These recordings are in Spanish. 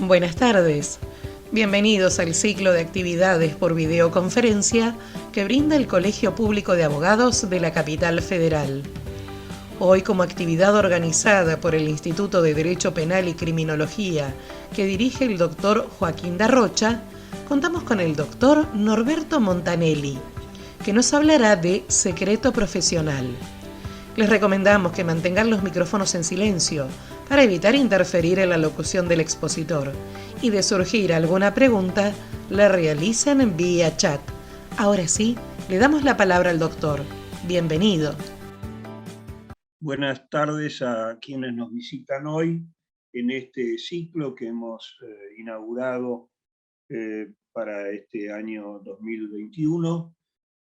Buenas tardes. Bienvenidos al ciclo de actividades por videoconferencia que brinda el Colegio Público de Abogados de la Capital Federal. Hoy, como actividad organizada por el Instituto de Derecho Penal y Criminología que dirige el doctor Joaquín Darrocha, contamos con el doctor Norberto Montanelli, que nos hablará de secreto profesional. Les recomendamos que mantengan los micrófonos en silencio para evitar interferir en la locución del expositor y de surgir alguna pregunta, la realicen vía chat. Ahora sí, le damos la palabra al doctor. Bienvenido. Buenas tardes a quienes nos visitan hoy en este ciclo que hemos inaugurado para este año 2021.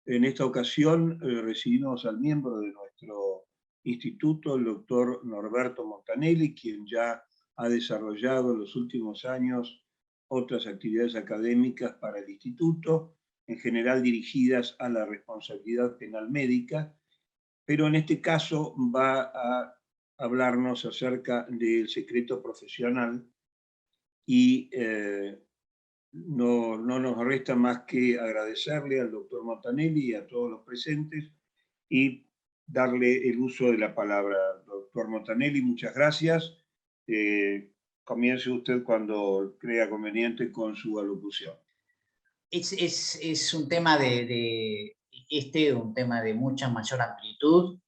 En esta ocasión recibimos al miembro de nuestro instituto, el doctor Norberto Montanelli, quien ya ha desarrollado en los últimos años otras actividades académicas para el instituto, en general dirigidas a la responsabilidad penal médica, pero en este caso va a hablarnos acerca del secreto profesional y no nos resta más que agradecerle al doctor Montanelli y a todos los presentes y darle el uso de la palabra. Doctor Montanelli, muchas gracias. Comience usted cuando crea conveniente con su alocución. Es un tema un tema de mucha mayor amplitud,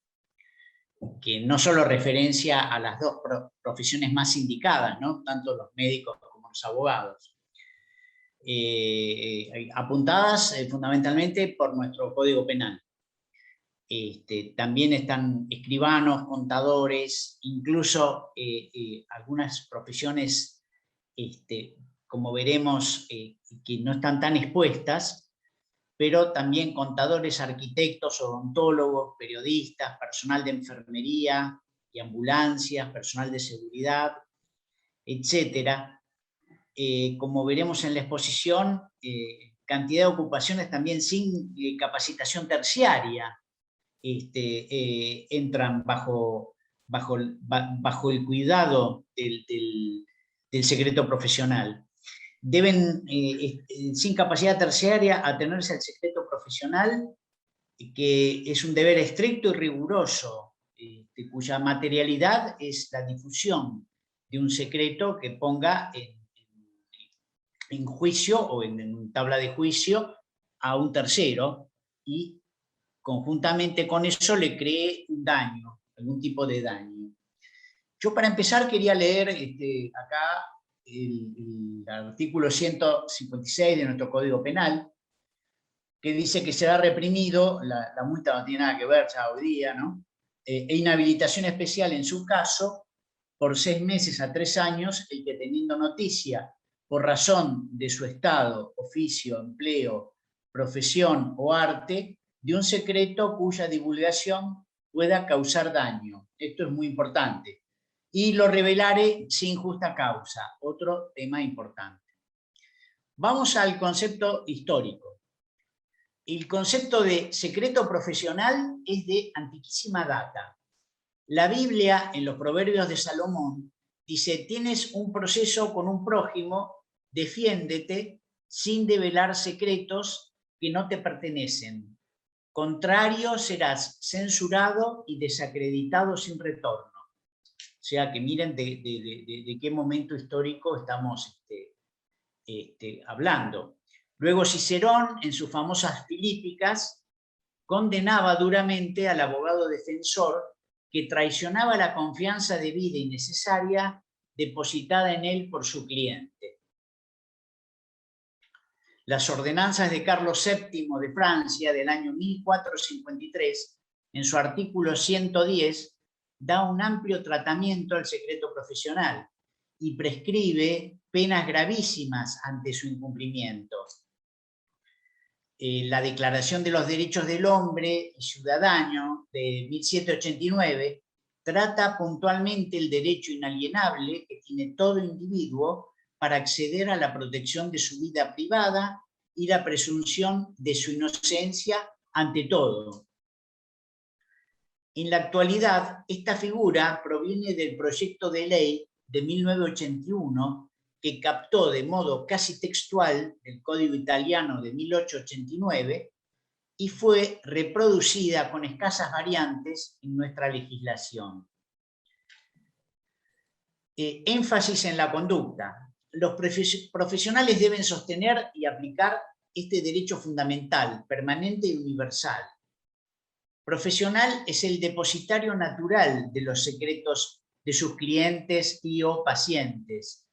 que no solo referencia a las dos profesiones más indicadas, ¿no? Tanto los médicos como los abogados, apuntadas fundamentalmente por nuestro Código Penal. También están escribanos, contadores, incluso algunas profesiones, como veremos, que no están tan expuestas, pero también contadores, arquitectos, odontólogos, periodistas, personal de enfermería y ambulancias, personal de seguridad, etc. Como veremos en la exposición, cantidad de ocupaciones también sin capacitación terciaria entran bajo el cuidado del secreto profesional. Deben, sin capacidad terciaria, atenerse al secreto profesional, que es un deber estricto y riguroso, cuya materialidad es la difusión de un secreto que ponga en juicio o en tabla de juicio a un tercero y conjuntamente con eso le cree un daño, algún tipo de daño. Yo, para empezar, quería leer acá el artículo 156 de nuestro Código Penal, que dice que será reprimido, la multa no tiene nada que ver ya hoy día, ¿no? E inhabilitación especial en su caso, por 6 meses a 3 años, el que, teniendo noticia por razón de su estado, oficio, empleo, profesión o arte, de un secreto cuya divulgación pueda causar daño. Esto es muy importante. Y lo revelare sin justa causa, otro tema importante. Vamos al concepto histórico. El concepto de secreto profesional es de antiquísima data. La Biblia, en los Proverbios de Salomón, dice: tienes un proceso con un prójimo, defiéndete sin develar secretos que no te pertenecen. Contrario, serás censurado y desacreditado sin retorno. O sea que miren de qué momento histórico estamos hablando. Luego, Cicerón, en sus famosas Filípicas, condenaba duramente al abogado defensor que traicionaba la confianza debida y necesaria depositada en él por su cliente. Las ordenanzas de Carlos VII de Francia del año 1453, en su artículo 110, da un amplio tratamiento al secreto profesional y prescribe penas gravísimas ante su incumplimiento. La Declaración de los Derechos del Hombre y Ciudadano de 1789 trata puntualmente el derecho inalienable que tiene todo individuo para acceder a la protección de su vida privada y la presunción de su inocencia ante todo. En la actualidad, esta figura proviene del proyecto de ley de 1981 que captó de modo casi textual el Código Italiano de 1889 y fue reproducida con escasas variantes en nuestra legislación. Énfasis en la conducta. Los profesionales deben sostener y aplicar este derecho fundamental, permanente y universal. Profesional es el depositario natural de los secretos de sus clientes y o pacientes.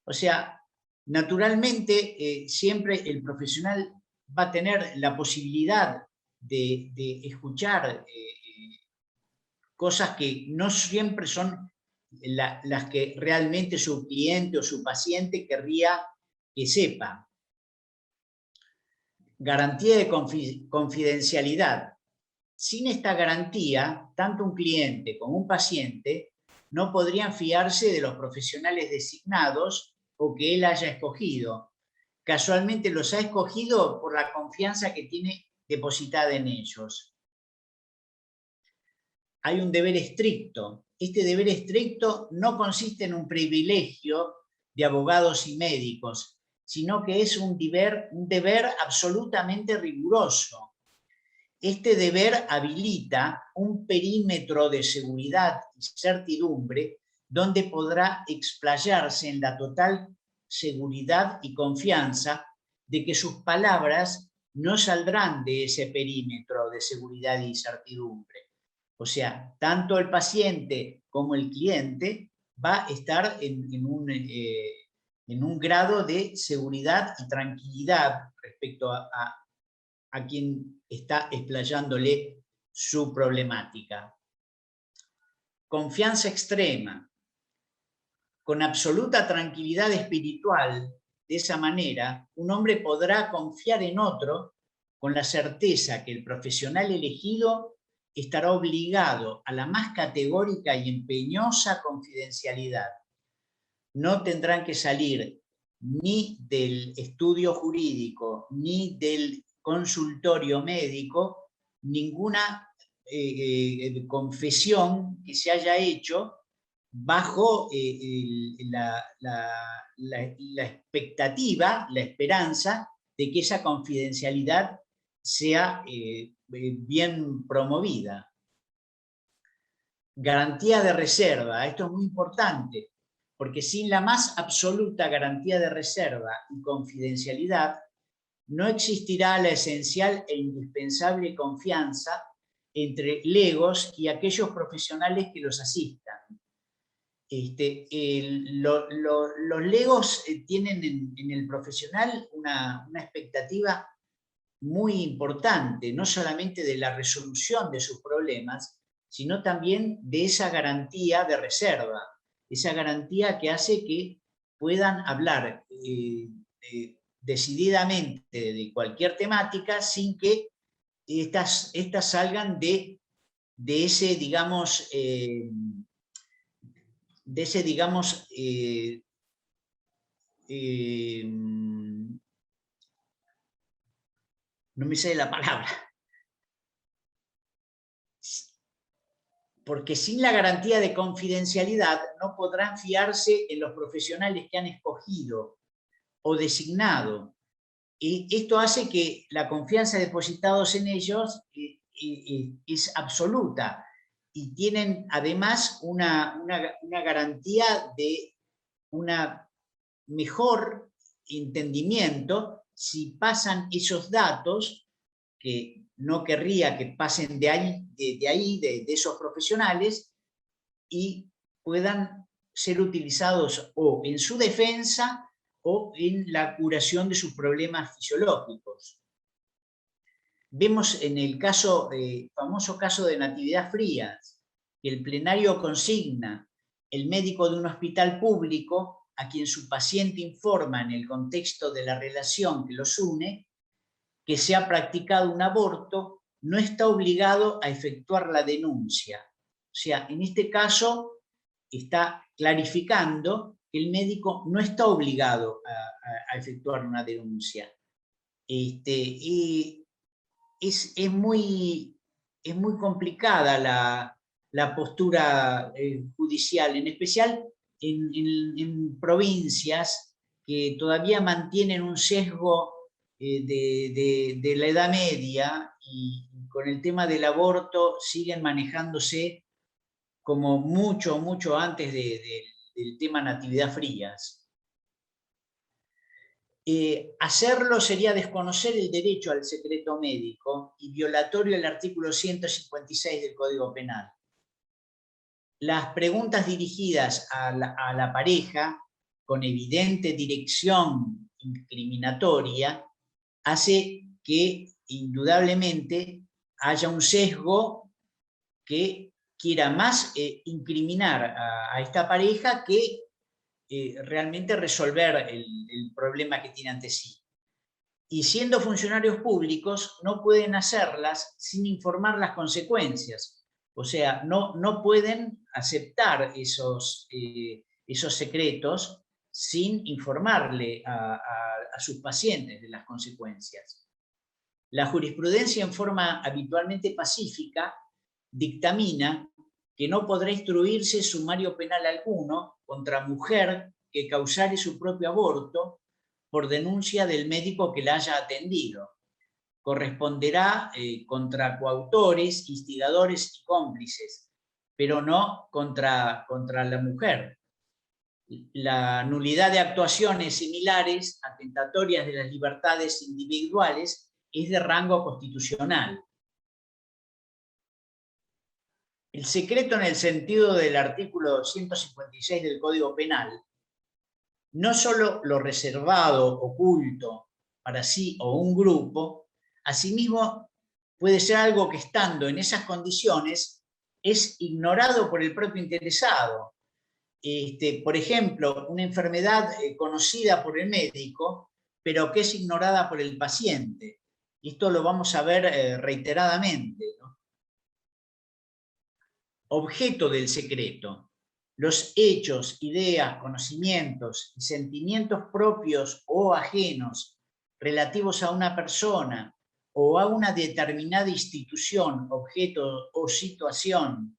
O sea, naturalmente siempre el profesional va a tener la posibilidad de escuchar cosas que no siempre son las que realmente su cliente o su paciente querría que sepa. Garantía de confidencialidad. Sin esta garantía, tanto un cliente como un paciente no podrían fiarse de los profesionales designados o que él haya escogido. Casualmente los ha escogido por la confianza que tiene depositada en ellos. Hay un deber estricto. Este deber estricto no consiste en un privilegio de abogados y médicos, sino que es un deber absolutamente riguroso. Este deber habilita un perímetro de seguridad y certidumbre donde podrá explayarse en la total seguridad y confianza de que sus palabras no saldrán de ese perímetro de seguridad y certidumbre. O sea, tanto el paciente como el cliente va a estar en un grado de seguridad y tranquilidad respecto a quien está explayándole su problemática. Confianza extrema. Con absoluta tranquilidad espiritual, de esa manera, un hombre podrá confiar en otro con la certeza que el profesional elegido estará obligado a la más categórica y empeñosa confidencialidad. No tendrán que salir ni del estudio jurídico, ni del consultorio médico, ninguna confesión que se haya hecho bajo la expectativa, la esperanza de que esa confidencialidad sea bien promovida. Garantía de reserva, esto es muy importante, porque sin la más absoluta garantía de reserva y confidencialidad, no existirá la esencial e indispensable confianza entre legos y aquellos profesionales que los asistan. Los legos tienen en el profesional una expectativa muy importante, no solamente de la resolución de sus problemas, sino también de esa garantía de reserva, esa garantía que hace que puedan hablar decididamente de cualquier temática sin que estas salgan de ese, digamos, no me sale la palabra. Porque sin la garantía de confidencialidad no podrán fiarse en los profesionales que han escogido o designado. Y esto hace que la confianza depositada en ellos es absoluta y tienen además una garantía de un mejor entendimiento si pasan esos datos que no querría que pasen de esos profesionales y puedan ser utilizados o en su defensa o en la curación de sus problemas fisiológicos. Vemos en el famoso caso de Natividad Frías, que el plenario consigna el médico de un hospital público a quien su paciente informa en el contexto de la relación que los une que se ha practicado un aborto, no está obligado a efectuar la denuncia. O sea, en este caso está clarificando que el médico no está obligado a efectuar una denuncia. Es muy complicada la postura judicial, en especial en provincias que todavía mantienen un sesgo de la Edad Media y con el tema del aborto siguen manejándose como mucho, mucho antes del tema Natividad Frías. Hacerlo sería desconocer el derecho al secreto médico y violatorio del artículo 156 del Código Penal. Las preguntas dirigidas a la pareja con evidente dirección incriminatoria hace que indudablemente haya un sesgo que quiera más incriminar a esta pareja que realmente resolver el problema que tiene ante sí. Y siendo funcionarios públicos no pueden hacerlas sin informar las consecuencias. O sea, no pueden aceptar esos secretos sin informarle a sus pacientes de las consecuencias. La jurisprudencia en forma habitualmente pacífica dictamina que no podrá instruirse sumario penal alguno contra mujer que causare su propio aborto por denuncia del médico que la haya atendido. Corresponderá contra coautores, instigadores y cómplices, pero no contra la mujer. La nulidad de actuaciones similares, atentatorias de las libertades individuales, es de rango constitucional. El secreto en el sentido del artículo 156 del Código Penal, no solo lo reservado, oculto, para sí o un grupo, asimismo puede ser algo que estando en esas condiciones es ignorado por el propio interesado. Por ejemplo, una enfermedad conocida por el médico, pero que es ignorada por el paciente. Esto lo vamos a ver reiteradamente, ¿no? Objeto del secreto: los hechos, ideas, conocimientos y sentimientos propios o ajenos relativos a una persona o a una determinada institución, objeto o situación.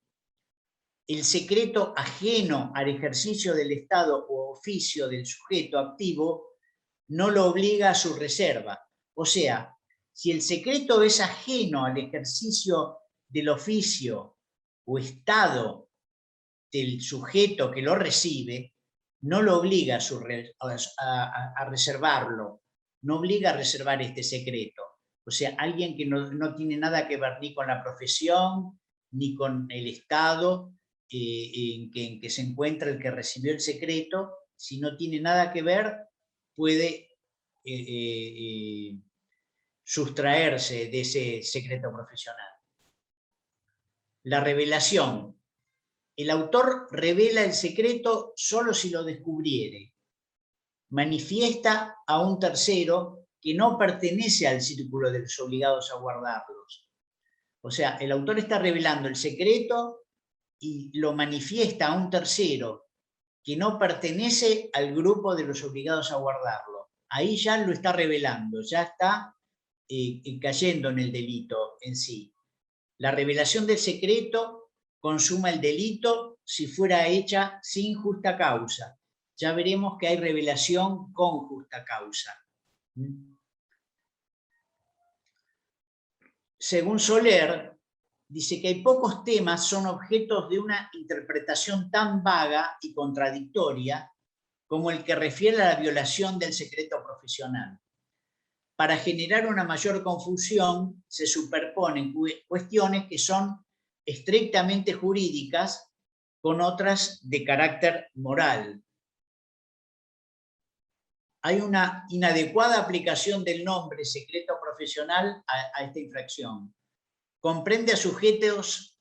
El secreto ajeno al ejercicio del estado o oficio del sujeto activo no lo obliga a su reserva. O sea, si el secreto es ajeno al ejercicio del oficio o estado del sujeto que lo recibe, no lo obliga a reservarlo, no obliga a reservar este secreto. O sea, alguien que no tiene nada que ver ni con la profesión, ni con el estado en que se encuentra el que recibió el secreto, si no tiene nada que ver, puede sustraerse de ese secreto profesional. La revelación: el autor revela el secreto solo si lo descubriere. Manifiesta a un tercero que no pertenece al círculo de los obligados a guardarlos. O sea, el autor está revelando el secreto y lo manifiesta a un tercero que no pertenece al grupo de los obligados a guardarlo. Ahí ya lo está revelando, ya está cayendo en el delito en sí. La revelación del secreto consuma el delito si fuera hecha sin justa causa. Ya veremos que hay revelación con justa causa. Según Soler, dice que hay pocos temas son objetos de una interpretación tan vaga y contradictoria como el que refiere a la violación del secreto profesional. Para generar una mayor confusión, se superponen cuestiones que son estrictamente jurídicas con otras de carácter moral. Hay una inadecuada aplicación del nombre secreto profesional a esta infracción. Comprende a sujetos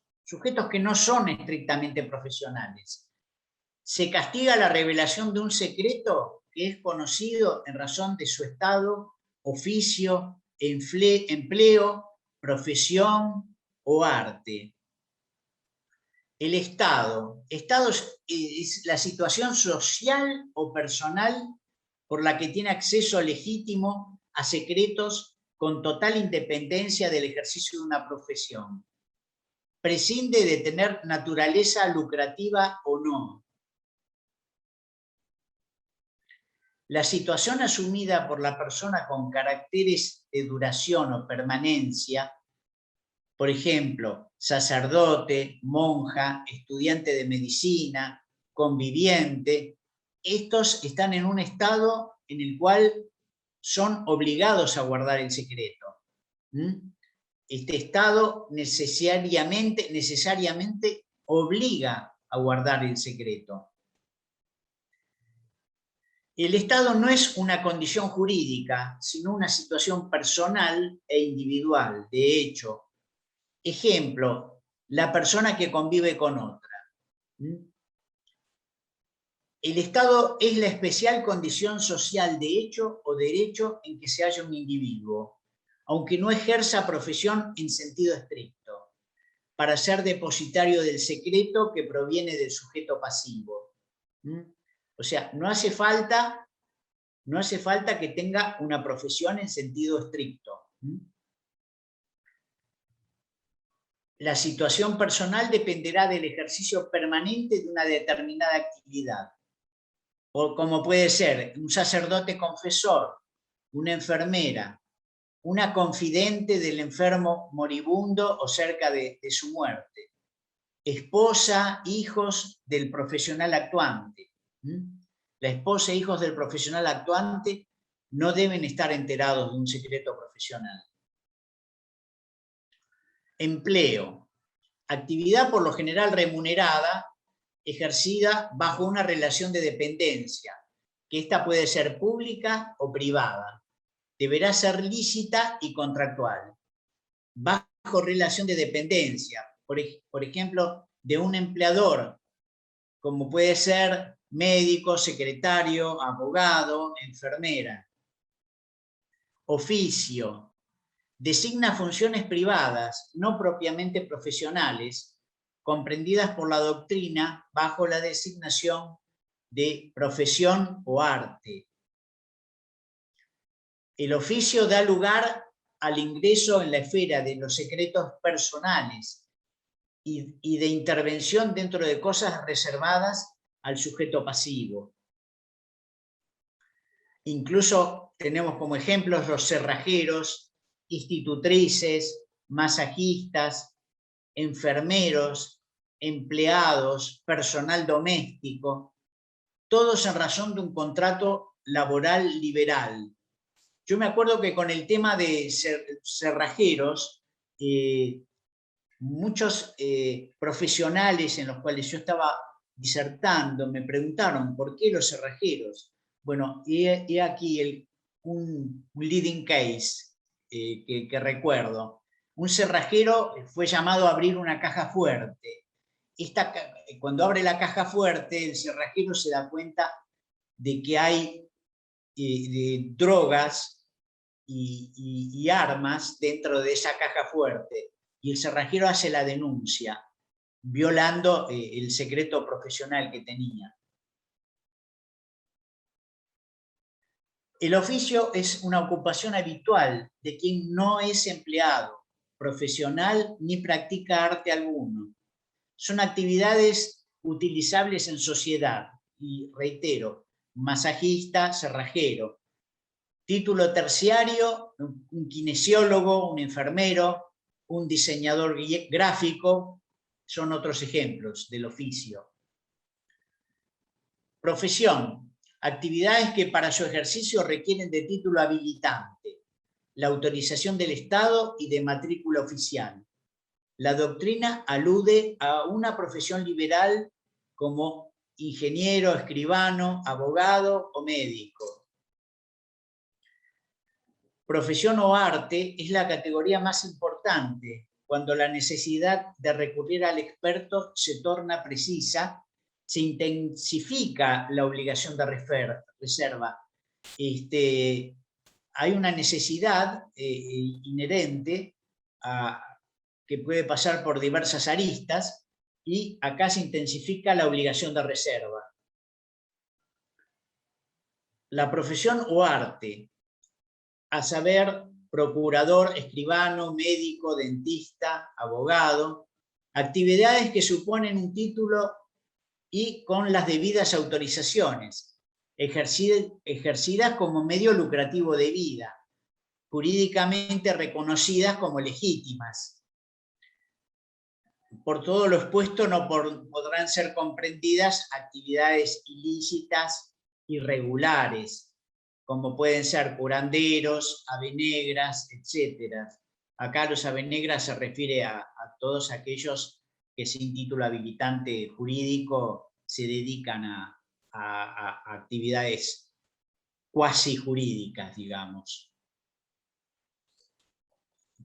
que no son estrictamente profesionales. Se castiga la revelación de un secreto que es conocido en razón de su estado, oficio, empleo, profesión o arte. El estado. Estado es la situación social o personal por la que tiene acceso legítimo a secretos con total independencia del ejercicio de una profesión. Prescinde de tener naturaleza lucrativa o no. La situación asumida por la persona con caracteres de duración o permanencia, por ejemplo, sacerdote, monja, estudiante de medicina, conviviente, estos están en un estado en el cual son obligados a guardar el secreto. Este estado necesariamente obliga a guardar el secreto. El estado no es una condición jurídica, sino una situación personal e individual, de hecho. Ejemplo, la persona que convive con otra. El estado es la especial condición social de hecho o derecho en que se halla un individuo, aunque no ejerza profesión en sentido estricto, para ser depositario del secreto que proviene del sujeto pasivo. O sea, no hace falta que tenga una profesión en sentido estricto. La situación personal dependerá del ejercicio permanente de una determinada actividad, o como puede ser un sacerdote confesor, una enfermera, una confidente del enfermo moribundo o cerca de su muerte, esposa, hijos del profesional actuante. La esposa e hijos del profesional actuante no deben estar enterados de un secreto profesional. Empleo. Actividad por lo general remunerada, ejercida bajo una relación de dependencia, que ésta puede ser pública o privada. Deberá ser lícita y contractual. Bajo relación de dependencia, por ejemplo, de un empleador, como puede ser médico, secretario, abogado, enfermera. Oficio. Designa funciones privadas, no propiamente profesionales, comprendidas por la doctrina bajo la designación de profesión o arte. El oficio da lugar al ingreso en la esfera de los secretos personales y de intervención dentro de cosas reservadas al sujeto pasivo. Incluso tenemos como ejemplos los cerrajeros, institutrices, masajistas, enfermeros, empleados, personal doméstico, todos en razón de un contrato laboral liberal. Yo me acuerdo que con el tema de cerrajeros, muchos profesionales en los cuales yo estaba disertando me preguntaron ¿por qué los cerrajeros? Bueno, y aquí un leading case que recuerdo. Un cerrajero fue llamado a abrir una caja fuerte. Cuando abre la caja fuerte, el cerrajero se da cuenta de que hay drogas y armas dentro de esa caja fuerte. Y el cerrajero hace la denuncia, violando el secreto profesional que tenía. El oficio es una ocupación habitual de quien no es empleado, profesional ni practica arte alguno. Son actividades utilizables en sociedad, y reitero, masajista, cerrajero. Título terciario, un kinesiólogo, un enfermero, un diseñador gráfico, son otros ejemplos del oficio. Profesión. Actividades que para su ejercicio requieren de título habilitante, la autorización del Estado y de matrícula oficial. La doctrina alude a una profesión liberal como ingeniero, escribano, abogado o médico. Profesión o arte es la categoría más importante cuando la necesidad de recurrir al experto se torna precisa. Se intensifica la obligación de reserva. Hay una necesidad inherente que puede pasar por diversas aristas y acá se intensifica la obligación de reserva. La profesión o arte, a saber, procurador, escribano, médico, dentista, abogado, actividades que suponen un título y con las debidas autorizaciones, ejercidas como medio lucrativo de vida, jurídicamente reconocidas como legítimas. Por todo lo expuesto no podrán ser comprendidas actividades ilícitas irregulares, como pueden ser curanderos, avenegras, etc. Acá los avenegras se refiere a todos aquellos que sin título habilitante jurídico se dedican a actividades cuasi jurídicas, digamos.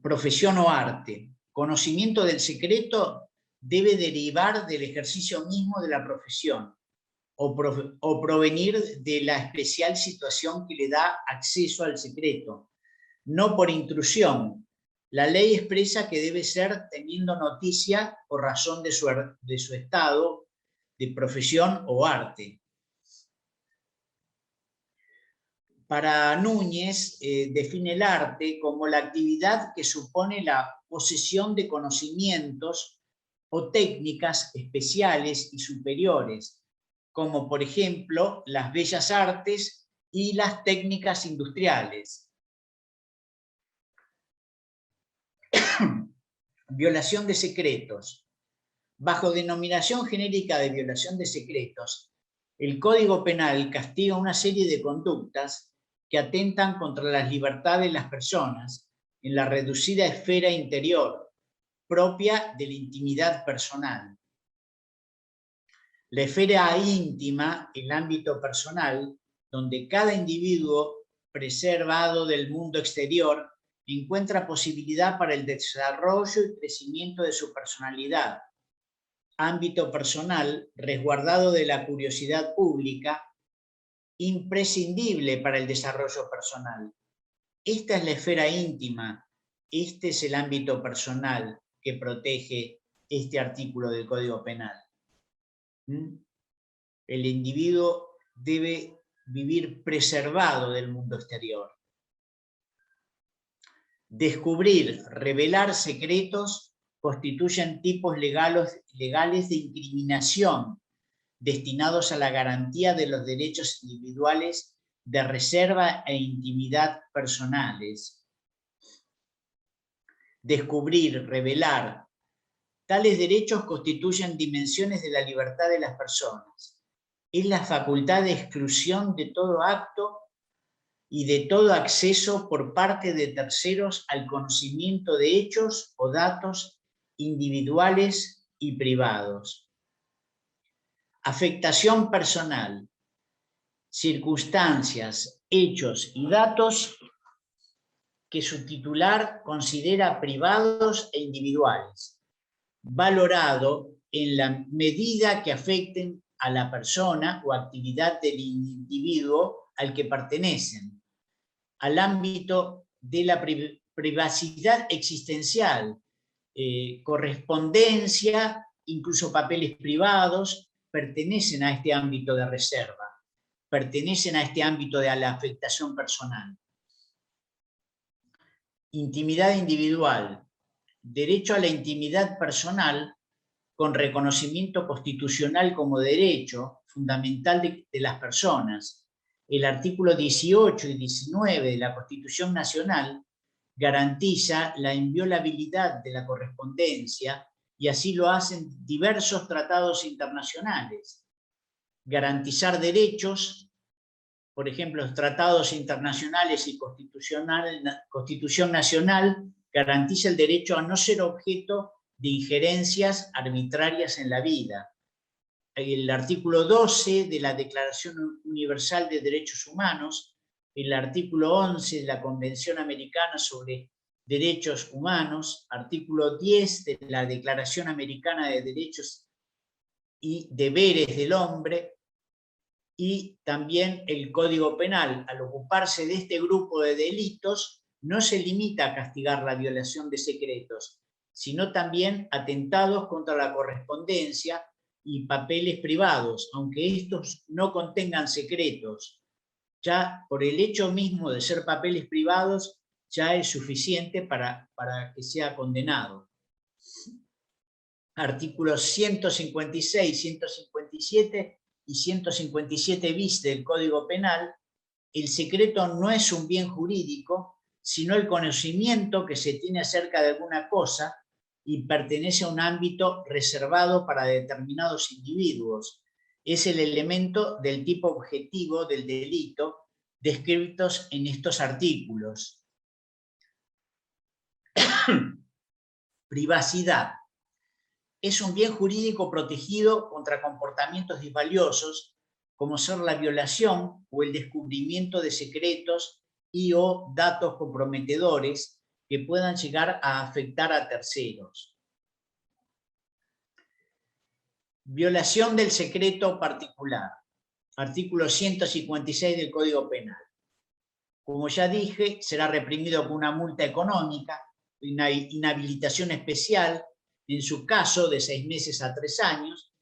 Profesión o arte. Conocimiento del secreto debe derivar del ejercicio mismo de la profesión o provenir de la especial situación que le da acceso al secreto, no por intrusión. La ley expresa que debe ser teniendo noticia por razón de su estado de profesión o arte. Para Núñez, define el arte como la actividad que supone la posesión de conocimientos o técnicas especiales y superiores, como por ejemplo las bellas artes y las técnicas industriales. Violación de secretos. Bajo denominación genérica de violación de secretos, el Código Penal castiga una serie de conductas que atentan contra las libertades de las personas en la reducida esfera interior, propia de la intimidad personal. La esfera íntima, el ámbito personal, donde cada individuo preservado del mundo exterior encuentra posibilidad para el desarrollo y crecimiento de su personalidad. Ámbito personal resguardado de la curiosidad pública, imprescindible para el desarrollo personal. Esta es la esfera íntima, este es el ámbito personal que protege este artículo del Código Penal. El individuo debe vivir preservado del mundo exterior. Descubrir, revelar secretos constituyen tipos legales de incriminación destinados a la garantía de los derechos individuales de reserva e intimidad personales. Descubrir, revelar. Tales derechos constituyen dimensiones de la libertad de las personas. Es la facultad de exclusión de todo acto y de todo acceso por parte de terceros al conocimiento de hechos o datos individuales y privados. Afectación personal. Circunstancias, hechos y datos que su titular considera privados e individuales, valorado en la medida que afecten a la persona o actividad del individuo al que pertenecen, al ámbito de la privacidad existencial, correspondencia, incluso papeles privados, pertenecen a este ámbito de reserva, pertenecen a este ámbito de la afectación personal. Intimidad individual. Derecho a la intimidad personal con reconocimiento constitucional como derecho fundamental de las personas. El artículo 18 y 19 de la Constitución Nacional garantiza la inviolabilidad de la correspondencia y así lo hacen diversos tratados internacionales. Garantizar derechos, por ejemplo, los tratados internacionales y Constitución Nacional garantiza el derecho a no ser objeto de injerencias arbitrarias en la vida. El artículo 12 de la Declaración Universal de Derechos Humanos, el artículo 11 de la Convención Americana sobre Derechos Humanos, artículo 10 de la Declaración Americana de Derechos y Deberes del Hombre, y también el Código Penal, al ocuparse de este grupo de delitos, no se limita a castigar la violación de secretos, sino también atentados contra la correspondencia y papeles privados, aunque estos no contengan secretos. Ya por el hecho mismo de ser papeles privados, ya es suficiente para que sea condenado. Artículos 156, 157 y 157 bis del Código Penal, el secreto no es un bien jurídico, sino el conocimiento que se tiene acerca de alguna cosa y pertenece a un ámbito reservado para determinados individuos. Es el elemento del tipo objetivo del delito descritos en estos artículos. Privacidad. Es un bien jurídico protegido contra comportamientos disvaliosos, como ser la violación o el descubrimiento de secretos y o datos comprometedores que puedan llegar a afectar a terceros. Violación del secreto particular. Artículo 156 del Código Penal. Como ya dije, será reprimido con una multa económica, una inhabilitación especial, en su caso de 6 meses a 3 años,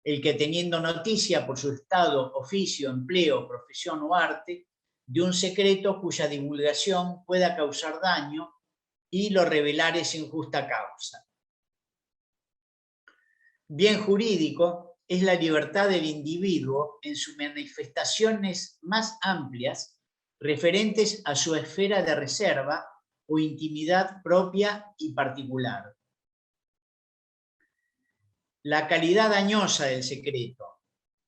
el que teniendo noticia por su estado, oficio, empleo, profesión o arte, de un secreto cuya divulgación pueda causar daño y lo revelare sin justa causa. Bien jurídico es la libertad del individuo en sus manifestaciones más amplias referentes a su esfera de reserva o intimidad propia y particular. La calidad dañosa del secreto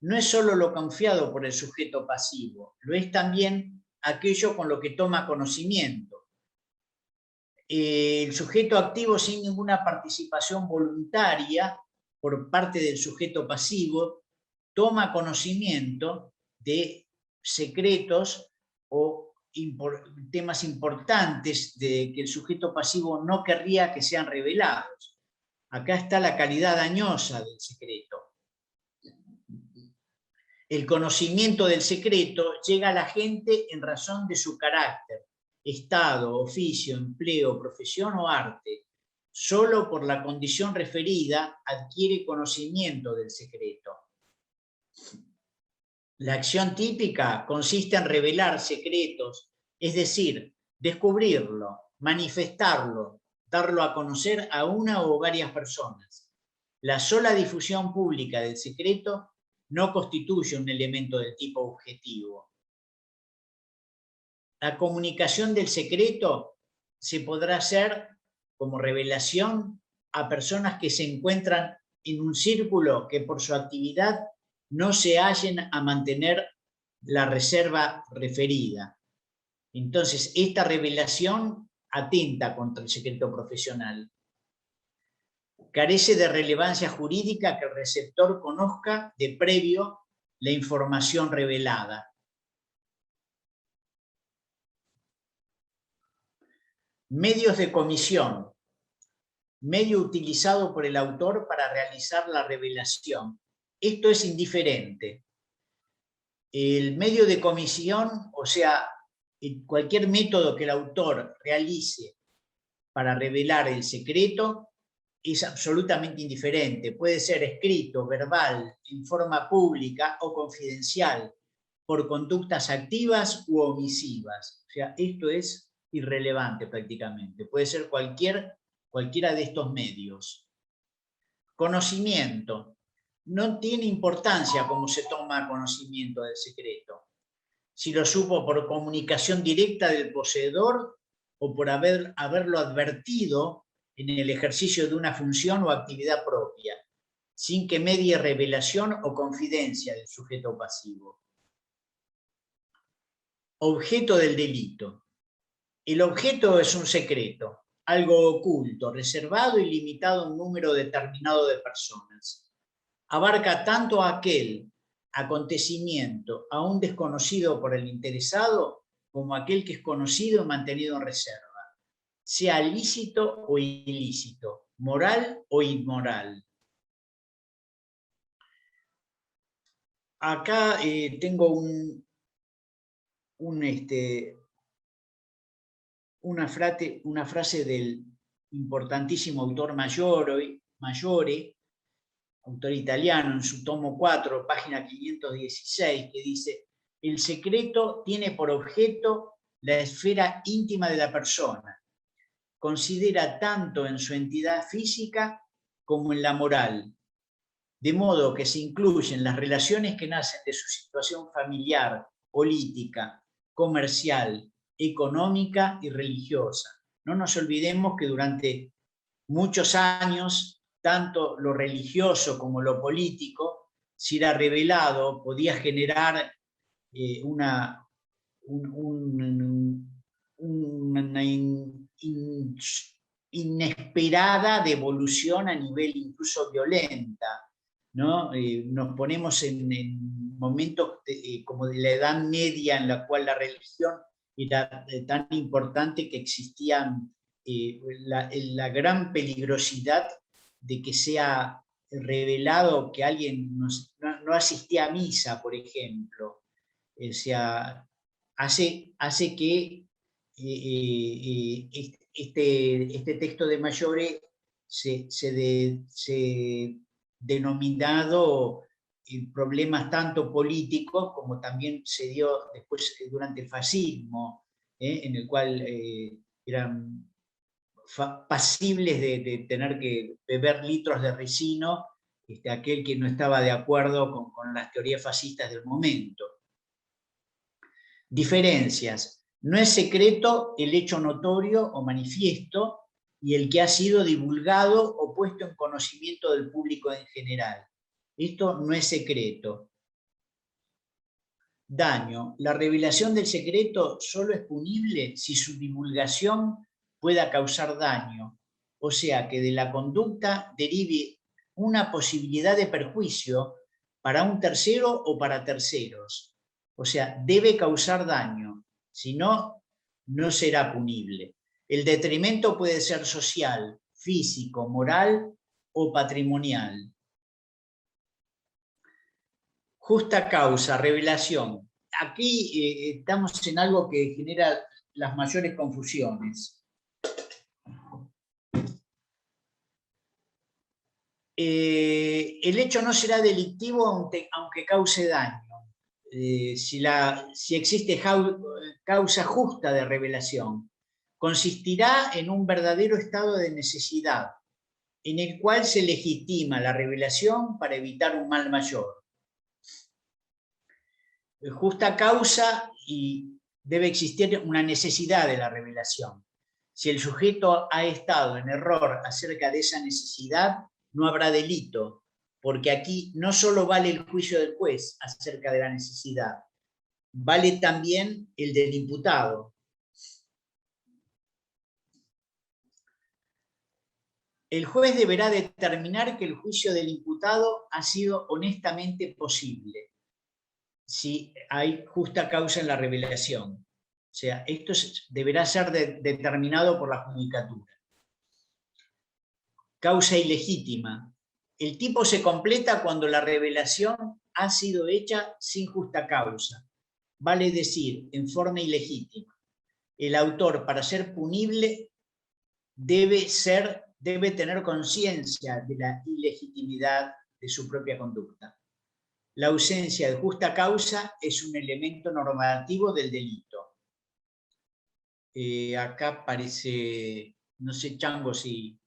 no es solo lo confiado por el sujeto pasivo, lo es también aquello con lo que toma conocimiento. El sujeto activo sin ninguna participación voluntaria por parte del sujeto pasivo toma conocimiento de secretos o temas importantes de que el sujeto pasivo no querría que sean revelados. Acá está la calidad dañosa del secreto. El conocimiento del secreto llega a la gente en razón de su carácter, estado, oficio, empleo, profesión o arte. Solo por la condición referida adquiere conocimiento del secreto. La acción típica consiste en revelar secretos, es decir, descubrirlo, manifestarlo, darlo a conocer a una o varias personas. La sola difusión pública del secreto no constituye un elemento del tipo objetivo. La comunicación del secreto se podrá hacer como revelación a personas que se encuentran en un círculo que por su actividad no se hallen a mantener la reserva referida. Entonces, esta revelación atenta contra el secreto profesional. Carece de relevancia jurídica que el receptor conozca de previo la información revelada. Medios de comisión. Medio utilizado por el autor para realizar la revelación. Esto es indiferente. El medio de comisión, o sea, cualquier método que el autor realice para revelar el secreto, es absolutamente indiferente. Puede ser escrito, verbal, en forma pública o confidencial, por conductas activas u omisivas. O sea, esto es irrelevante prácticamente. Puede ser cualquiera de estos medios. Conocimiento. No tiene importancia cómo se toma conocimiento del secreto. Si lo supo por comunicación directa del poseedor o por haberlo advertido en el ejercicio de una función o actividad propia, sin que medie revelación o confidencia del sujeto pasivo. Objeto del delito. El objeto es un secreto, algo oculto, reservado y limitado a un número determinado de personas. Abarca tanto a aquel acontecimiento aún desconocido por el interesado como aquel que es conocido y mantenido en reserva, sea lícito o ilícito, moral o inmoral. Acá tengo una frase del importantísimo autor Maggiore, autor italiano, en su tomo 4, página 516, que dice: el secreto tiene por objeto la esfera íntima de la persona. Considera tanto en su entidad física como en la moral. de modo que se incluyen las relaciones que nacen de su situación familiar, política, comercial, económica y religiosa. No nos olvidemos que durante muchos años, tanto lo religioso como lo político, si era revelado, podía generar una inesperada devolución a nivel incluso violenta, ¿no? Nos ponemos en momentos como de la Edad Media, en la cual la religión era tan importante que existían la gran peligrosidad de que sea revelado que alguien no asistía a misa, por ejemplo. O sea, hace que este texto de Mayore se denominado problemas tanto políticos como también se dio después durante el fascismo, en el cual eran pasibles de tener que beber litros de ricino aquel que no estaba de acuerdo con las teorías fascistas del momento. Diferencias. No es secreto el hecho notorio o manifiesto y el que ha sido divulgado o puesto en conocimiento del público en general. Esto no es secreto. Daño. La revelación del secreto solo es punible si su divulgación pueda causar daño, o sea que de la conducta derive una posibilidad de perjuicio para un tercero o para terceros. O sea, debe causar daño, si no, no será punible. El detrimento puede ser social, físico, moral o patrimonial. Justa causa, revelación. Aquí estamos en algo que genera las mayores confusiones. El hecho no será delictivo aunque cause daño. Si existe causa justa de revelación, consistirá en un verdadero estado de necesidad, en el cual se legitima la revelación para evitar un mal mayor. Justa causa y debe existir una necesidad de la revelación. Si el sujeto ha estado en error acerca de esa necesidad, no habrá delito, porque aquí no solo vale el juicio del juez acerca de la necesidad, vale también el del imputado. El juez deberá determinar que el juicio del imputado ha sido honestamente posible, si hay justa causa en la revelación. O sea, esto deberá ser determinado por la judicatura. Causa ilegítima. El tipo se completa cuando la revelación ha sido hecha sin justa causa, vale decir, en forma ilegítima. El autor, para ser punible, debe tener conciencia de la ilegitimidad de su propia conducta. La ausencia de justa causa es un elemento normativo del delito. Acá parece, no sé, Chango, si...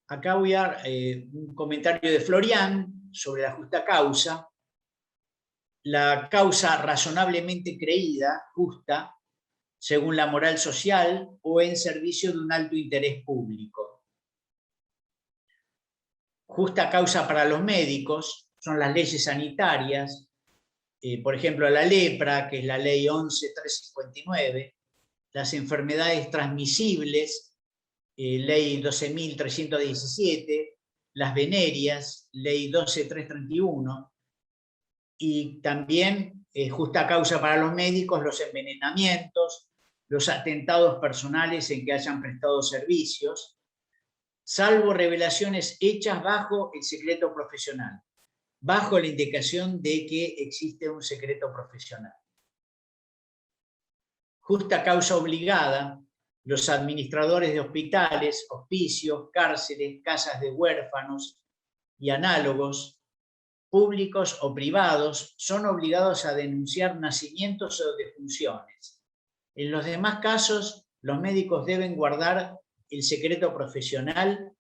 Acá voy a dar un comentario de Florian sobre la justa causa. La causa razonablemente creída, justa, según la moral social o en servicio de un alto interés público. Justa causa para los médicos son las leyes sanitarias, por ejemplo la lepra, que es la ley 11.359, las enfermedades transmisibles, ley 12.317, las venerias, ley 12.331, y también justa causa para los médicos, los envenenamientos, los atentados personales en que hayan prestado servicios, salvo revelaciones hechas bajo el secreto profesional, bajo la indicación de que existe un secreto profesional. Justa causa obligada, los administradores de hospitales, hospicios, cárceles, casas de huérfanos y análogos, públicos o privados, son obligados a denunciar nacimientos o defunciones. En los demás casos, Los médicos deben guardar el secreto profesional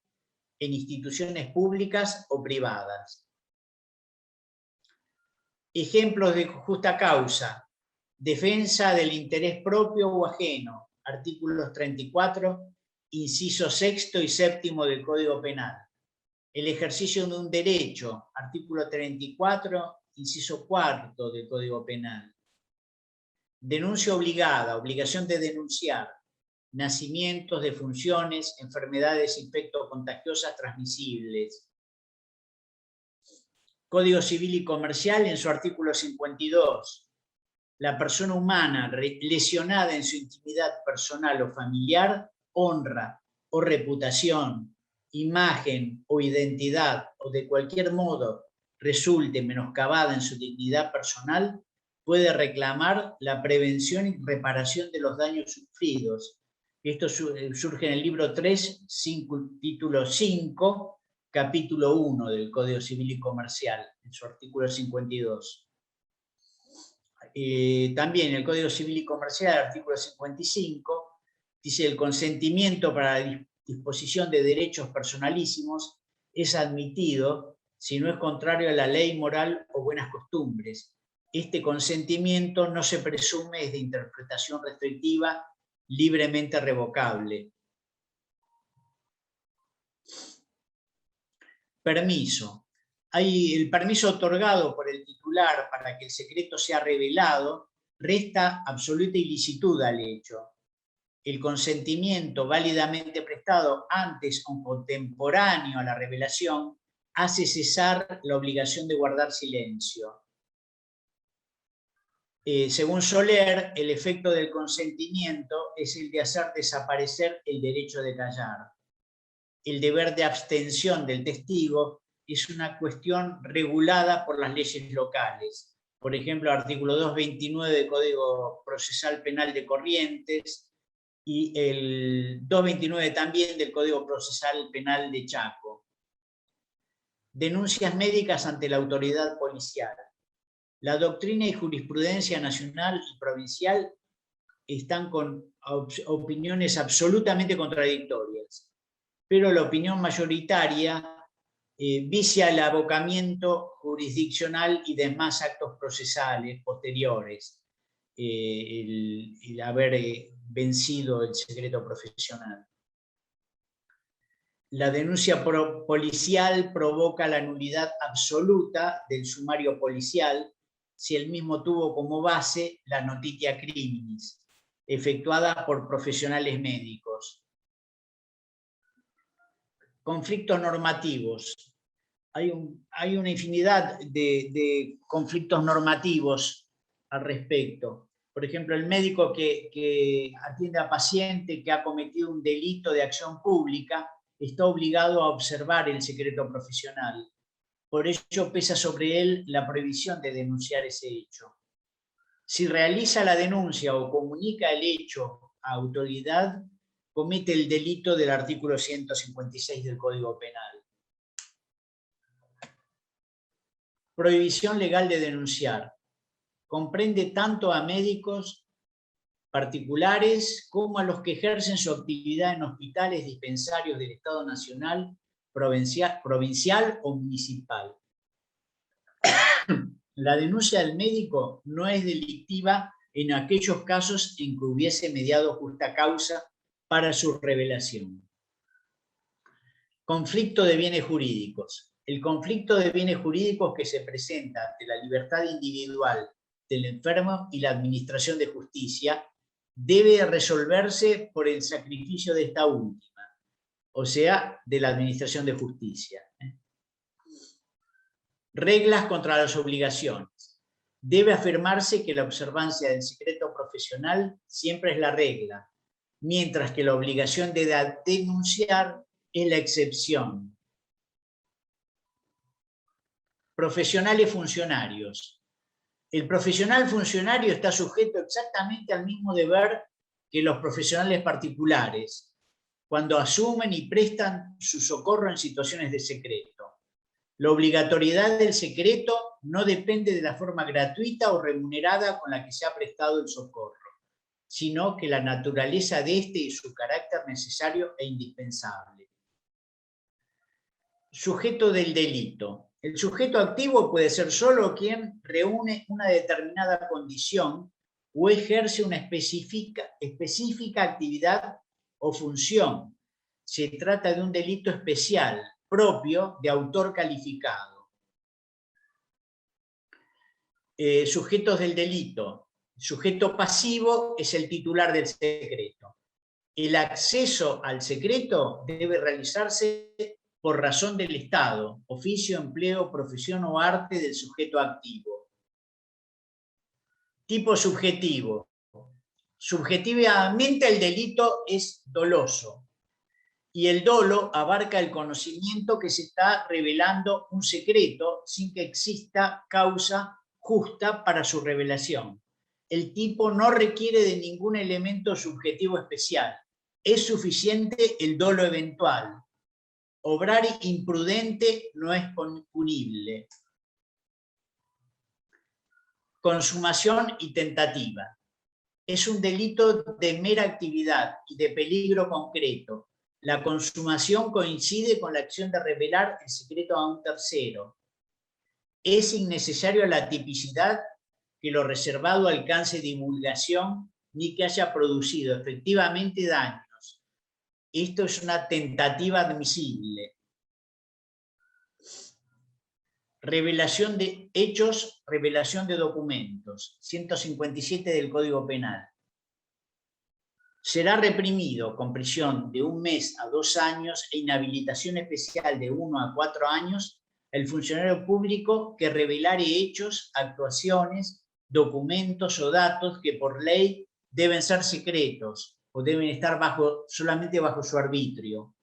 en instituciones públicas o privadas. Ejemplos de justa causa: defensa del interés propio o ajeno, artículos 34, incisos 6 y 7 del Código Penal. El ejercicio de un derecho, artículo 34, inciso 4 del Código Penal. Denuncia obligada, obligación de denunciar nacimientos, defunciones, enfermedades infectocontagiosas transmisibles. Código Civil y Comercial, en su artículo 52, la persona humana lesionada en su intimidad personal o familiar, honra o reputación, imagen o identidad, o de cualquier modo resulte menoscabada en su dignidad personal, puede reclamar la prevención y reparación de los daños sufridos. Esto surge en el libro 3, título 5, capítulo 1 del Código Civil y Comercial, en su artículo 52. También el Código Civil y Comercial, artículo 55, dice: el consentimiento para la disposición de derechos personalísimos es admitido si no es contrario a la ley moral o buenas costumbres. Este consentimiento no se presume es de interpretación restrictiva, libremente revocable. Permiso. El permiso otorgado por el titular para que el secreto sea revelado resta absoluta ilicitud al hecho. El consentimiento válidamente prestado antes o contemporáneo a la revelación hace cesar la obligación de guardar silencio. Según Soler, el efecto del consentimiento es el de hacer desaparecer el derecho de callar. El deber de abstención del testigo es una cuestión regulada por las leyes locales. Por ejemplo, artículo 229 del Código Procesal Penal de Corrientes y el 229 también del Código Procesal Penal de Chaco. Denuncias médicas ante la autoridad policial. La doctrina y jurisprudencia nacional y provincial están con opiniones absolutamente contradictorias, pero la opinión mayoritaria vicia el abocamiento jurisdiccional y demás actos procesales posteriores, el haber vencido el secreto profesional. La denuncia policial provoca la nulidad absoluta del sumario policial si el mismo tuvo como base la notitia criminis, efectuada por profesionales médicos. Conflictos normativos. Hay una infinidad de conflictos normativos al respecto. Por ejemplo, el médico que atiende a paciente que ha cometido un delito de acción pública está obligado a observar el secreto profesional. Por ello pesa sobre él la prohibición de denunciar ese hecho. Si realiza la denuncia o comunica el hecho a autoridad, comete el delito del artículo 156 del Código Penal. Prohibición legal de denunciar. Comprende tanto a médicos particulares como a los que ejercen su actividad en hospitales dispensarios del Estado Nacional, provincial o municipal. La denuncia del médico no es delictiva en aquellos casos en que hubiese mediado justa causa para su revelación. Conflicto de bienes jurídicos. El conflicto de bienes jurídicos que se presenta ante la libertad individual del enfermo y la administración de justicia debe resolverse por el sacrificio de esta última, o sea, de la administración de justicia. Reglas contra las obligaciones. Debe afirmarse que la observancia del secreto profesional siempre es la regla, mientras que la obligación de denunciar es la excepción. Profesionales funcionarios. El profesional funcionario está sujeto exactamente al mismo deber que los profesionales particulares, cuando asumen y prestan su socorro en situaciones de secreto. La obligatoriedad del secreto no depende de la forma gratuita o remunerada con la que se ha prestado el socorro, sino que la naturaleza de este y su carácter necesario e indispensable. Sujeto del delito. El sujeto activo puede ser solo quien reúne una determinada condición o ejerce una específica actividad o función. Se trata de un delito especial, propio de autor calificado. Sujetos del delito. Sujeto pasivo es el titular del secreto. El acceso al secreto debe realizarse por razón del Estado, oficio, empleo, profesión o arte del sujeto activo. Tipo subjetivo. Subjetivamente el delito es doloso y el dolo abarca el conocimiento que se está revelando un secreto sin que exista causa justa para su revelación. El tipo no requiere de ningún elemento subjetivo especial. Es suficiente el dolo eventual. Obrar imprudente no es punible. Consumación y tentativa. Es un delito de mera actividad y de peligro concreto. La consumación coincide con la acción de revelar el secreto a un tercero. Es innecesario la tipicidad que lo reservado alcance divulgación ni que haya producido efectivamente daños. Esto es una tentativa admisible. Revelación de hechos, revelación de documentos. 157 del Código Penal. Será reprimido con prisión de 1 mes a 2 años e inhabilitación especial de 1 a 4 años el funcionario público que revelare hechos, actuaciones, documentos o datos que por ley deben ser secretos o deben estar solamente bajo su arbitrio.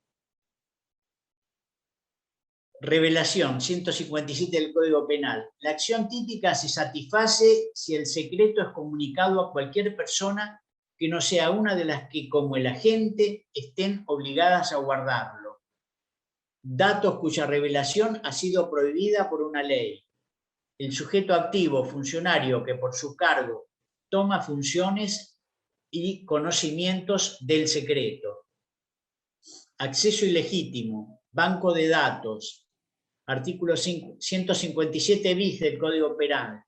Revelación, 157 del Código Penal. La acción típica se satisface si el secreto es comunicado a cualquier persona que no sea una de las que, como el agente, estén obligadas a guardarlo. Datos cuya revelación ha sido prohibida por una ley. El sujeto activo, funcionario que por su cargo toma funciones y conocimientos del secreto. Acceso ilegítimo, banco de datos, artículo 157 bis del Código Penal.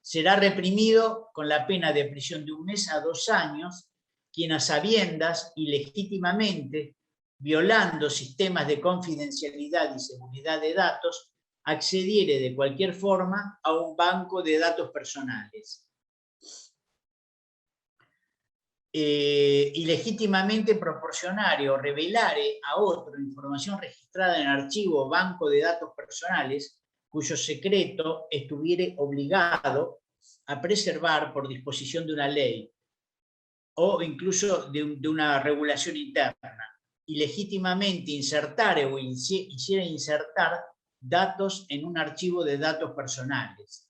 Será reprimido con la pena de prisión de 1 mes a 2 años quien a sabiendas y legítimamente, violando sistemas de confidencialidad y seguridad de datos, accediere de cualquier forma a un banco de datos personales. Ilegítimamente proporcionare o revelare a otro información registrada en archivo o banco de datos personales cuyo secreto estuviere obligado a preservar por disposición de una ley o incluso de una regulación interna. Ilegítimamente insertare o hiciera insertar datos en un archivo de datos personales.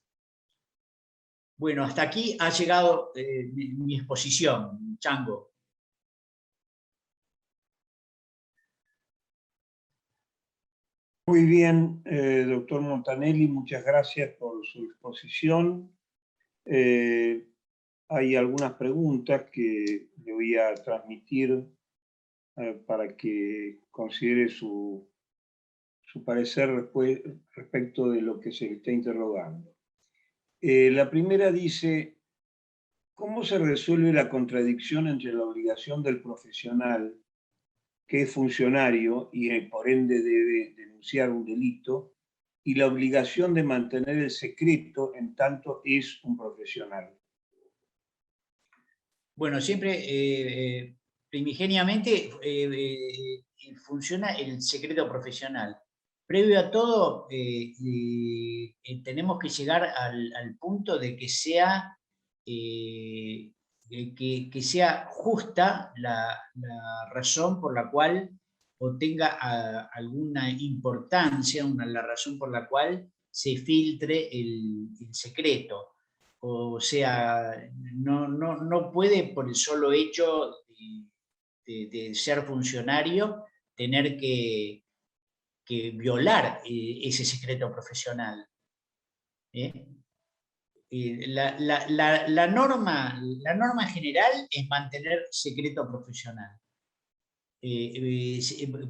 Bueno, hasta aquí ha llegado mi exposición, Chango. Muy bien, doctor Montanelli, muchas gracias por su exposición. Hay algunas preguntas que le voy a transmitir para que considere su parecer respecto de lo que se le está interrogando. La primera dice, ¿cómo se resuelve la contradicción entre la obligación del profesional, que es funcionario y por ende debe denunciar un delito, y la obligación de mantener el secreto en tanto es un profesional? Bueno, siempre, primigeniamente, funciona el secreto profesional. Previo a todo, tenemos que llegar al punto de que sea, que sea justa la razón por la cual, o tenga alguna importancia, la razón por la cual se filtre el secreto. O sea, no puede por el solo hecho de ser funcionario tener que violar ese secreto profesional. la norma general es mantener secreto profesional.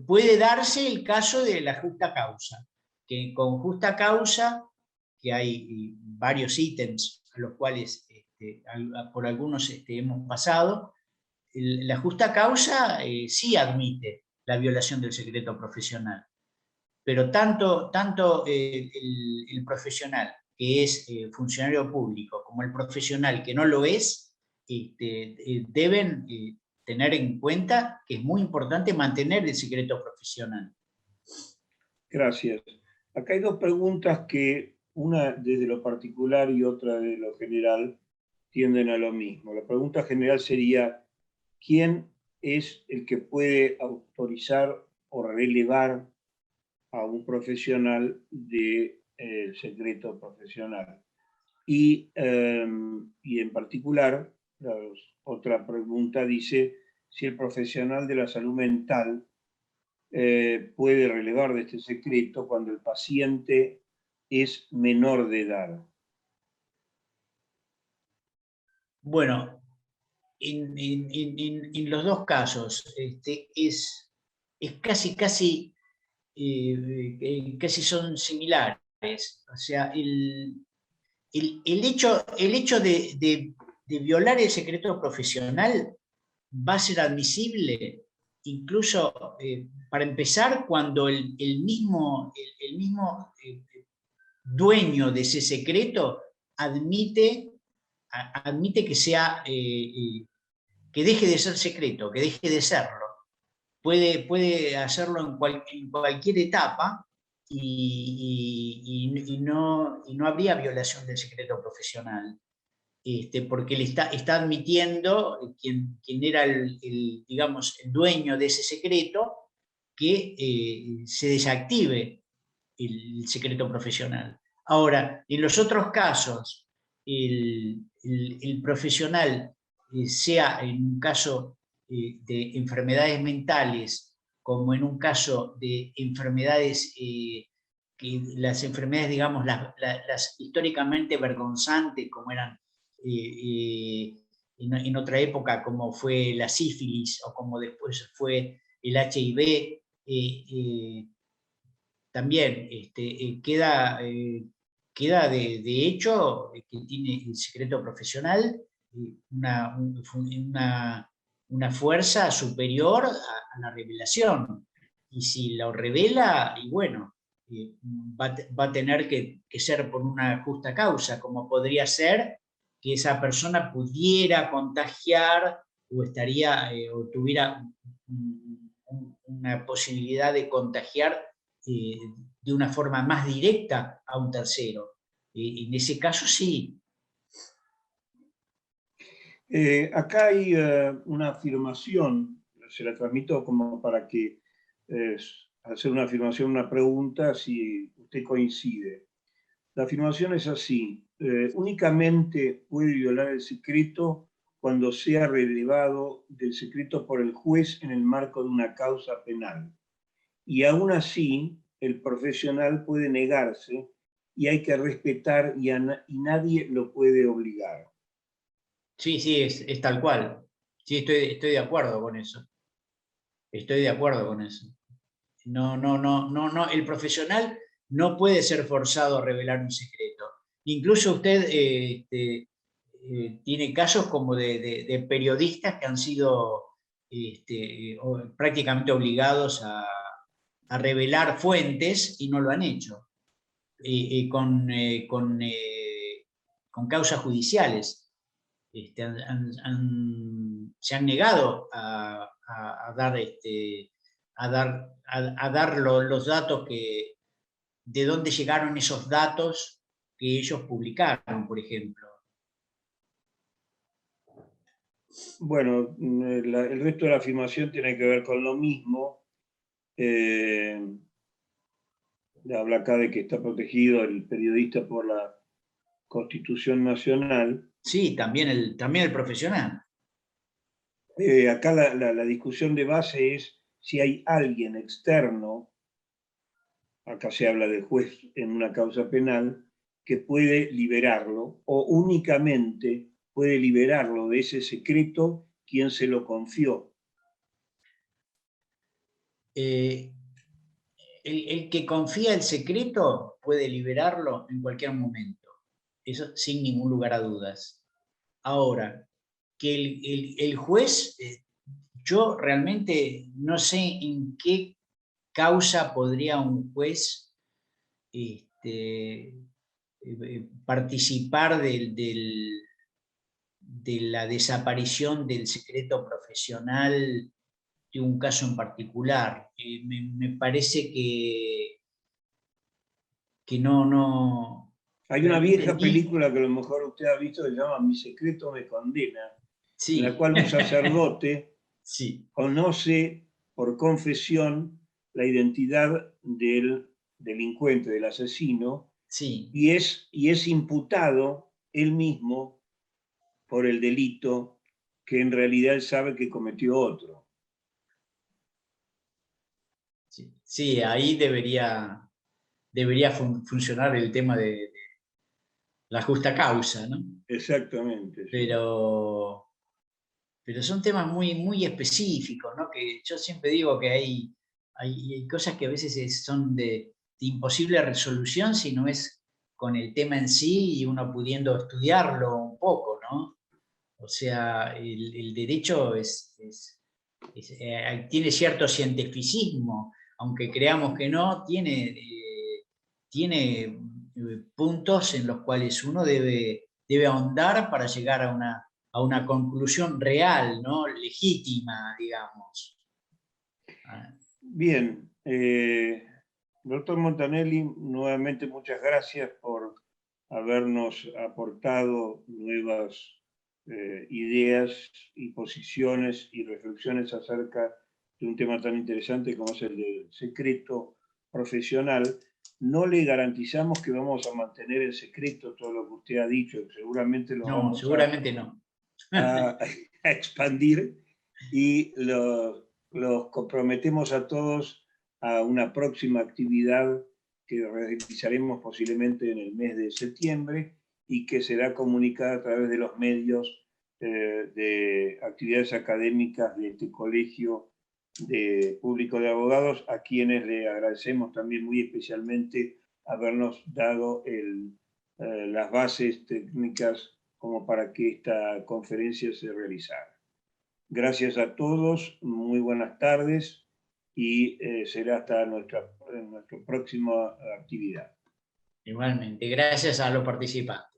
Puede darse el caso de la justa causa, que con justa causa, que hay varios ítems a los cuales por algunos hemos pasado, la justa causa sí admite la violación del secreto profesional, pero tanto el profesional que es funcionario público como el profesional que no lo es, deben tener en cuenta que es muy importante mantener el secreto profesional. Gracias. Acá hay dos preguntas que, una desde lo particular y otra de lo general, tienden a lo mismo. La pregunta general sería, ¿quién es el que puede autorizar o relevar a un profesional del secreto profesional? Y en particular, otra pregunta dice si el profesional de la salud mental puede relevar de este secreto cuando el paciente es menor de edad. Bueno, en los dos casos es casi son similares. O sea, el hecho de violar el secreto profesional va a ser admisible incluso, para empezar, cuando el mismo dueño de ese secreto admite que sea, que deje de ser secreto, que deje de serlo. Puede hacerlo en cualquier etapa y no habría violación del secreto profesional. Porque le está admitiendo quien era digamos, el dueño de ese secreto, que se desactive el secreto profesional. Ahora, en los otros casos, el profesional, sea en un caso de enfermedades mentales, como en un caso de enfermedades, las enfermedades, digamos, las históricamente vergonzantes, como eran en otra época, como fue la sífilis o como después fue el HIV, también queda de hecho que tiene el secreto profesional una fuerza superior a la revelación. Y si lo revela, y bueno, va a tener que ser por una justa causa, como podría ser que esa persona pudiera contagiar o tuviera una posibilidad de contagiar de una forma más directa a un tercero. En ese caso sí. Acá hay una afirmación, se la transmito como para que hacer una afirmación, una pregunta, si usted coincide. La afirmación es así: únicamente puede violar el secreto cuando sea relevado del secreto por el juez en el marco de una causa penal. Y aún así, el profesional puede negarse y hay que respetar y nadie lo puede obligar. Sí, es tal cual. Sí, estoy de acuerdo con eso. Estoy de acuerdo con eso. No, el profesional no puede ser forzado a revelar un secreto. Incluso usted tiene casos como de periodistas que han sido prácticamente obligados a revelar fuentes y no lo han hecho, con causas judiciales. Se han negado a dar los datos de dónde llegaron esos datos que ellos publicaron, por ejemplo. Bueno, el resto de la afirmación tiene que ver con lo mismo. Habla acá de que está protegido el periodista por la Constitución Nacional. Sí, también el profesional. Acá la discusión de base es si hay alguien externo, acá se habla del juez en una causa penal, que puede liberarlo, o únicamente puede liberarlo de ese secreto quien se lo confió. El que confía el secreto puede liberarlo en cualquier momento, eso sin ningún lugar a dudas. Ahora, que el juez, yo realmente no sé en qué causa podría un juez participar de la desaparición del secreto profesional de un caso en particular. Me parece que no. Hay una vieja película que a lo mejor usted ha visto que se llama Mi secreto me condena, sí. en la cual un sacerdote sí. conoce por confesión la identidad del delincuente, del asesino, sí. y es imputado él mismo por el delito que en realidad él sabe que cometió otro. Sí, ahí debería funcionar el tema de la justa causa, ¿no? Exactamente. Sí. Pero son temas muy, muy específicos, ¿no? Que yo siempre digo que hay cosas que a veces son de imposible resolución si no es con el tema en sí y uno pudiendo estudiarlo un poco, ¿no? O sea, el derecho tiene cierto cientificismo, aunque creamos que no, tiene puntos en los cuales uno debe ahondar para llegar a una conclusión real, ¿no? Legítima, digamos. Bien, doctor Montanelli, nuevamente muchas gracias por habernos aportado nuevas ideas y posiciones y reflexiones acerca de un tema tan interesante como es el del secreto profesional. No le garantizamos que vamos a mantener en secreto todo lo que usted ha dicho, seguramente lo vamos a expandir, y los comprometemos a todos a una próxima actividad que realizaremos posiblemente en el mes de septiembre y que será comunicada a través de los medios de actividades académicas de este colegio público de abogados, a quienes le agradecemos también muy especialmente habernos dado las bases técnicas como para que esta conferencia se realizara. Gracias a todos, muy buenas tardes y será hasta nuestra próxima actividad. Igualmente, gracias a los participantes.